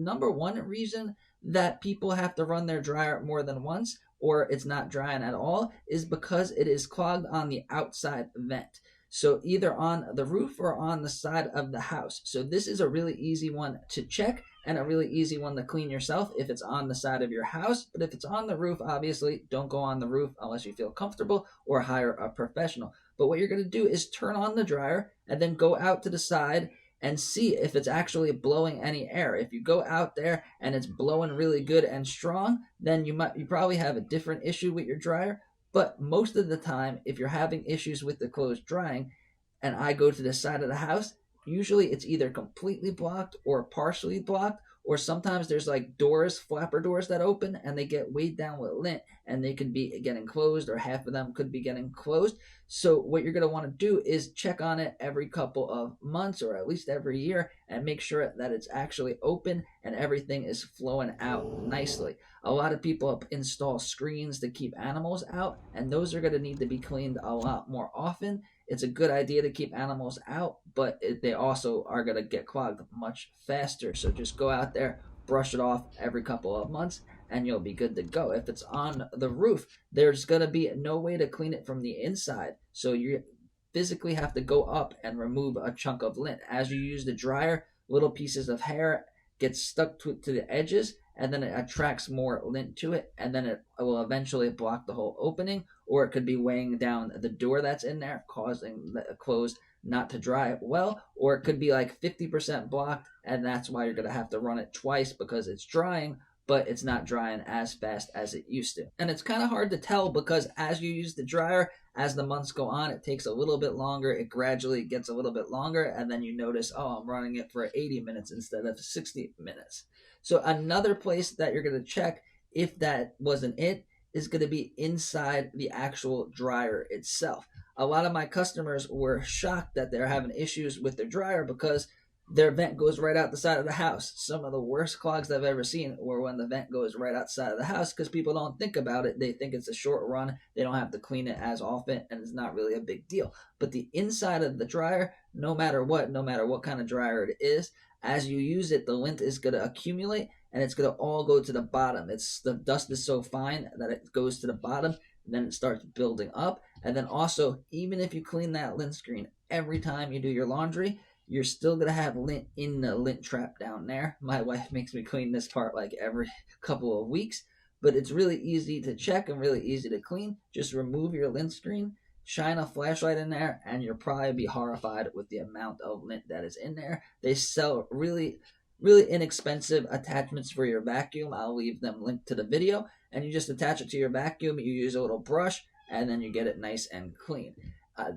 Number one reason that people have to run their dryer more than once, or it's not drying at all, is because it is clogged on the outside vent. So either on the roof or on the side of the house. So this is a really easy one to check and a really easy one to clean yourself if it's on the side of your house. But if it's on the roof, obviously don't go on the roof unless you feel comfortable, or hire a professional. But what you're going to do is turn on the dryer and then go out to the side and see if it's actually blowing any air. If you go out there and it's blowing really good and strong, then you probably have a different issue with your dryer. But most of the time, if you're having issues with the clothes drying, and I go to the side of the house, usually it's either completely blocked or partially blocked, or sometimes there's like doors, flapper doors that open and they get weighed down with lint and they could be getting closed, or half of them could be getting closed. So what you're going to want to do is check on it every couple of months or at least every year and make sure that it's actually open and everything is flowing out nicely. A lot of people install screens to keep animals out, and those are going to need to be cleaned a lot more often. It's a good idea to keep animals out, but they also are going to get clogged much faster. So just go out there, brush it off every couple of months, and you'll be good to go. If it's on the roof, there's going to be no way to clean it from the inside. So you physically have to go up and remove a chunk of lint. As you use the dryer, little pieces of hair get stuck to the edges, and then it attracts more lint to it, and then it will eventually block the whole opening, or it could be weighing down the door that's in there, causing the clothes not to dry well, or it could be like 50% blocked, and that's why you're going to have to run it twice because it's drying, but it's not drying as fast as it used to. And it's kind of hard to tell because as you use the dryer, as the months go on, it takes a little bit longer. It gradually gets a little bit longer, and then you notice, oh, I'm running it for 80 minutes instead of 60 minutes. So another place that you're going to check if that wasn't it is going to be inside the actual dryer itself. A lot of my customers were shocked that they're having issues with their dryer because their vent goes right out the side of the house. Some of the worst clogs I've ever seen were when the vent goes right outside of the house because people don't think about it. They think it's a short run. They don't have to clean it as often, and it's not really a big deal. But the inside of the dryer, no matter what kind of dryer it is, as you use it, the lint is going to accumulate and it's going to all go to the bottom. The dust is so fine that it goes to the bottom, and then it starts building up. And then also, even if you clean that lint screen every time you do your laundry, you're still going to have lint in the lint trap down there. My wife makes me clean this part like every couple of weeks, but it's really easy to check and really easy to clean. Just remove your lint screen, shine a flashlight in there, and you'll probably be horrified with the amount of lint that is in there. They sell really inexpensive attachments for your vacuum. I'll leave them linked to the video, and you just attach it to your vacuum. You use a little brush, and then you get it nice and clean.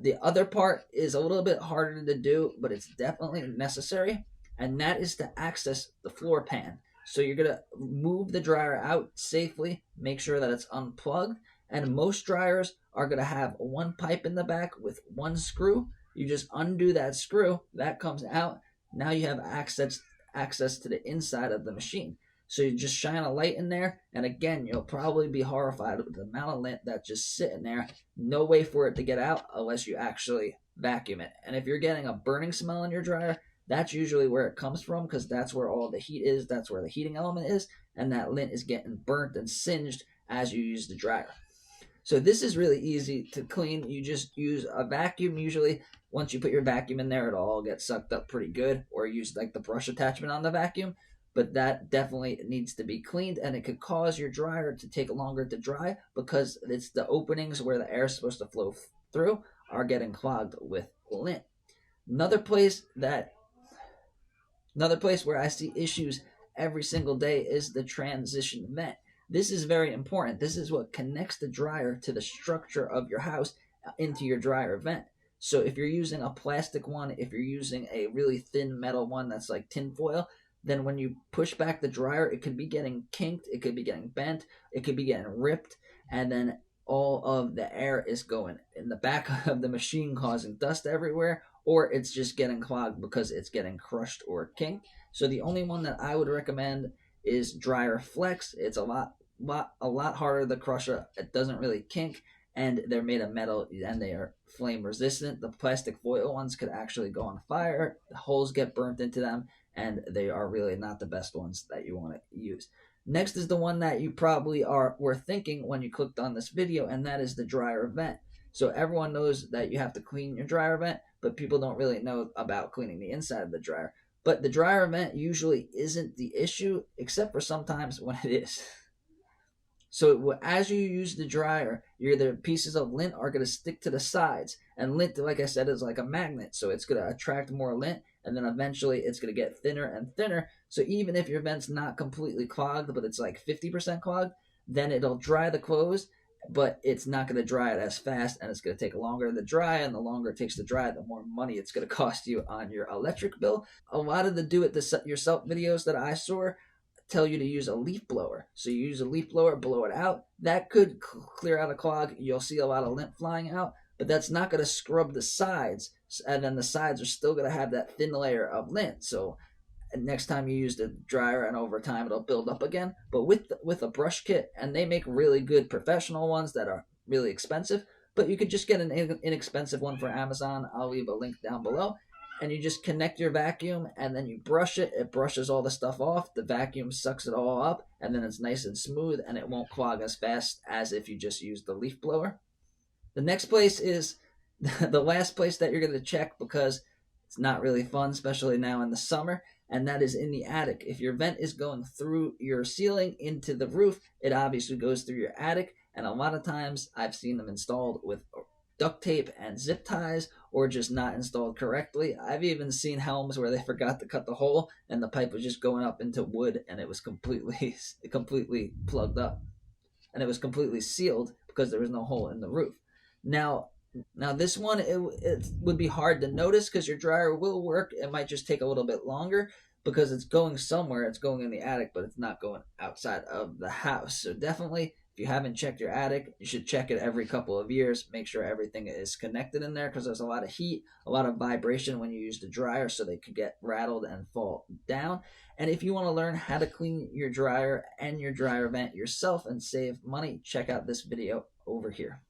The other part is a little bit harder to do, but it's definitely necessary, and that is to access the floor pan. So you're going to move the dryer out safely, make sure that it's unplugged, and most dryers are going to have one pipe in the back with one screw. You just undo that screw, that comes out. Now you have access to the inside of the machine. So you just shine a light in there, and again, you'll probably be horrified with the amount of lint that's just sitting there. No way for it to get out unless you actually vacuum it. And if you're getting a burning smell in your dryer, that's usually where it comes from because that's where all the heat is, that's where the heating element is, and that lint is getting burnt and singed as you use the dryer. So this is really easy to clean. You just use a vacuum usually. Once you put your vacuum in there, it'll all get sucked up pretty good, or use like the brush attachment on the vacuum. But that definitely needs to be cleaned, and it could cause your dryer to take longer to dry because it's the openings where the air is supposed to flow through are getting clogged with lint. Another place where I see issues every single day is the transition vent. This is very important. This is what connects the dryer to the structure of your house into your dryer vent. So if you're using a plastic one, if you're using a really thin metal one that's like tinfoil, then when you push back the dryer, it could be getting kinked, it could be getting bent, it could be getting ripped, and then all of the air is going in the back of the machine causing dust everywhere, or it's just getting clogged because it's getting crushed or kinked. So the only one that I would recommend is Dryer Flex. It's a lot harder to crush. It doesn't really kink, and they're made of metal and they are flame resistant. The plastic foil ones could actually go on fire. The holes get burnt into them, and they are really not the best ones that you want to use. Next is the one that you probably were thinking when you clicked on this video, and that is the dryer vent. So everyone knows that you have to clean your dryer vent, but people don't really know about cleaning the inside of the dryer. But the dryer vent usually isn't the issue, except for sometimes when it is. So as you use the dryer, the pieces of lint are going to stick to the sides. And lint, like I said, is like a magnet. So it's going to attract more lint, and then eventually it's going to get thinner and thinner. So even if your vent's not completely clogged, but it's like 50% clogged, then it'll dry the clothes, but it's not going to dry it as fast, and it's going to take longer to dry. And the longer it takes to dry, the more money it's going to cost you on your electric bill. A lot of the do-it-yourself videos that I saw tell you to use a leaf blower. So you use a leaf blower, blow it out. That could clear out a clog. You'll see a lot of lint flying out, but that's not going to scrub the sides. And then the sides are still going to have that thin layer of lint. So next time you use the dryer, and over time it'll build up again. But with a brush kit, and they make really good professional ones that are really expensive, but you could just get an inexpensive one for Amazon. I'll leave a link down below. And you just connect your vacuum, and then you brush it. It brushes all the stuff off. The vacuum sucks it all up, and then it's nice and smooth, and it won't clog as fast as if you just use the leaf blower. The next place is the last place that you're going to check, because it's not really fun, especially now in the summer, and that is in the attic. If your vent is going through your ceiling into the roof, it obviously goes through your attic, and a lot of times I've seen them installed with duct tape and zip ties, or just not installed correctly. I've even seen homes where they forgot to cut the hole, and the pipe was just going up into wood, and it was completely plugged up, and it was completely sealed because there was no hole in the roof. Now this one, it would be hard to notice because your dryer will work. It might just take a little bit longer because it's going somewhere. It's going in the attic, but it's not going outside of the house. So definitely, if you haven't checked your attic, you should check it every couple of years. Make sure everything is connected in there, because there's a lot of heat, a lot of vibration when you use the dryer, so they could get rattled and fall down. And if you want to learn how to clean your dryer and your dryer vent yourself and save money, check out this video over here.